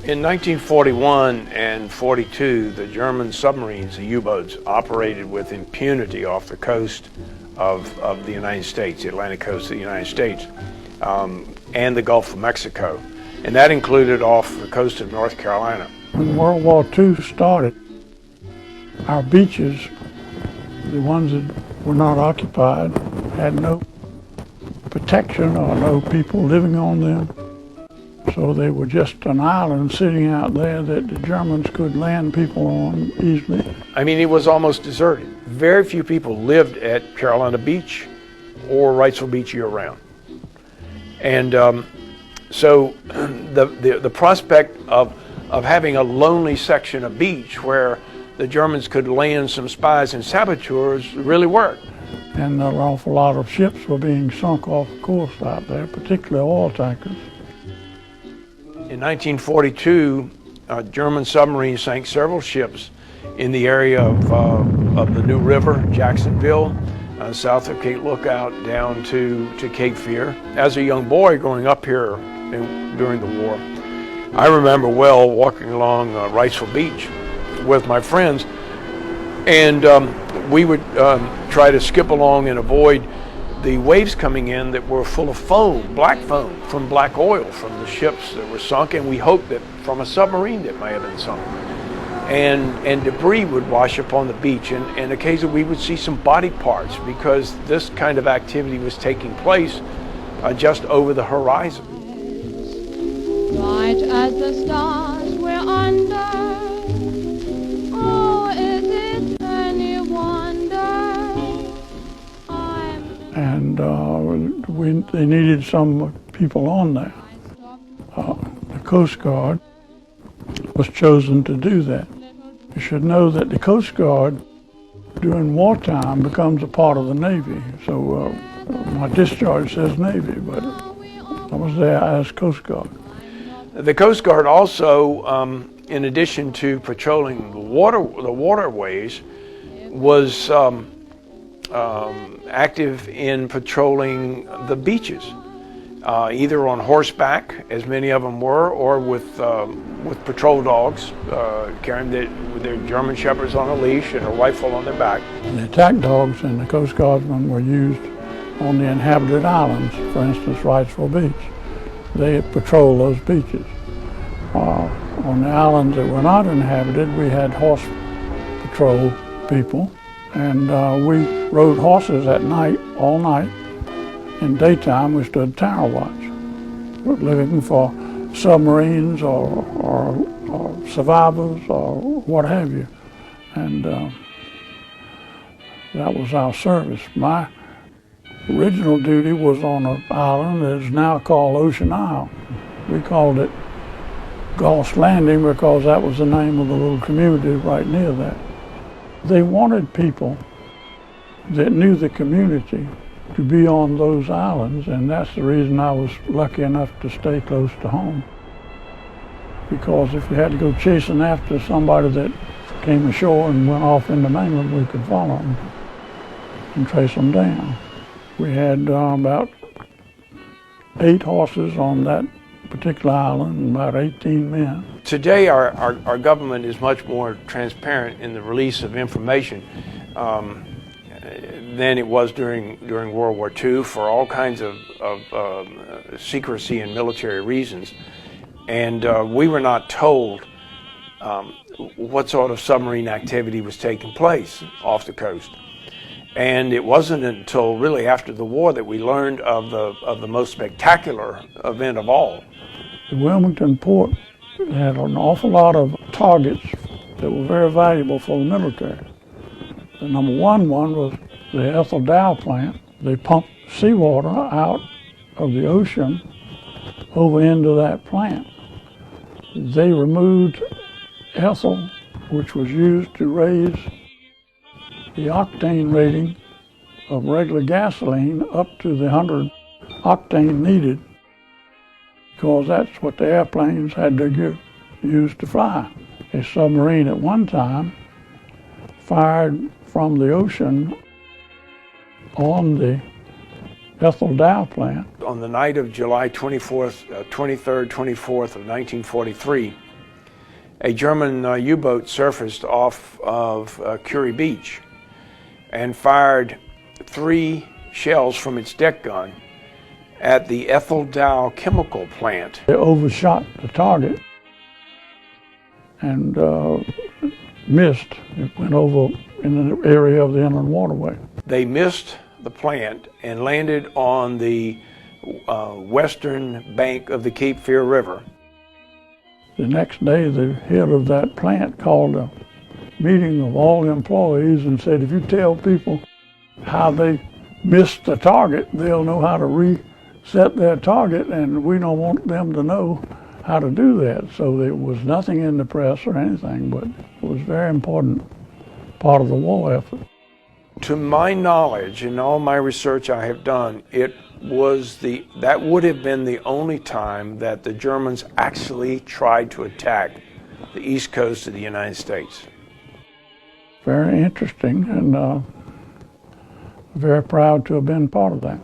In 1941 and 42, the German submarines, the U-boats, operated with impunity off the coast of the United States, the Atlantic coast of the United States, and the Gulf of Mexico. And that included off the coast of North Carolina. When World War II started, our beaches, the ones that were not occupied, had no protection or no people living on them. So they were just an island sitting out there that the Germans could land people on easily. I mean, it was almost deserted. Very few people lived at Carolina Beach or Wrightsville Beach year-round. And so the prospect of having a lonely section of beach where the Germans could land some spies and saboteurs really worked. And an awful lot of ships were being sunk off course out there, particularly oil tankers. In 1942, German submarines sank several ships in the area of the New River, Jacksonville, south of Cape Lookout, down to Cape Fear. As a young boy growing up here during the war, I remember well walking along Wrightsville Beach with my friends, and we would try to skip along and avoid the waves coming in that were full of foam, black foam, from black oil from the ships that were sunk, and we hoped that from a submarine that may have been sunk. And debris would wash up on the beach, and occasionally we would see some body parts because this kind of activity was taking place just over the horizon. Right as the stars were under, oh, is it any wonder? And they needed some people on there. The Coast Guard was chosen to do that. You should know that the Coast Guard during wartime becomes a part of the Navy. So my discharge says Navy, but I was there as Coast Guard. The Coast Guard also, in addition to patrolling the waterways, was active in patrolling the beaches, either on horseback, as many of them were, or with patrol dogs, carrying their German shepherds on a leash and a rifle on their back. The attack dogs and the Coast Guardsmen were used on the inhabited islands, for instance, Wrightsville Beach. They patrol those beaches. On the islands that were not inhabited, we had horse patrol people, and we rode horses at night, all night. In daytime, we stood tower watch, looking for submarines or survivors or what have you. And that was our service. My original duty was on an island that is now called Ocean Isle. We called it Gulf's Landing because that was the name of the little community right near that. They wanted people that knew the community to be on those islands, and that's the reason I was lucky enough to stay close to home. Because if we had to go chasing after somebody that came ashore and went off into mainland, we could follow them and trace them down. We had about 8 horses on that particular island and about 18 men. Today our government is much more transparent in the release of information than it was during World War II for all kinds of secrecy and military reasons. And we were not told what sort of submarine activity was taking place off the coast. And it wasn't until really after the war that we learned of the most spectacular event of all. The Wilmington port had an awful lot of targets that were very valuable for the military. The number one was the Ethel Dow Plant. They pumped seawater out of the ocean over into that plant. They removed ethyl, which was used to raise the octane rating of regular gasoline up to the 100 octane needed, because that's what the airplanes had to use to fly. A submarine at one time fired from the ocean on the Ethel Dow Plant. On the night of July 23rd, 24th of 1943, a German U-boat surfaced off of Curie Beach and fired 3 shells from its deck gun at the Ethel Dow chemical plant. They overshot the target and missed. It went over in the area of the inland waterway. They missed the plant and landed on the western bank of the Cape Fear River. The next day, the head of that plant called a meeting of all the employees and said, if you tell people how they missed the target, they'll know how to reset their target, and we don't want them to know how to do that. So there was nothing in the press or anything, but it was a very important part of the war effort. To my knowledge, in all my research I have done, that would have been the only time that the Germans actually tried to attack the east coast of the United States. Very interesting, and very proud to have been part of that.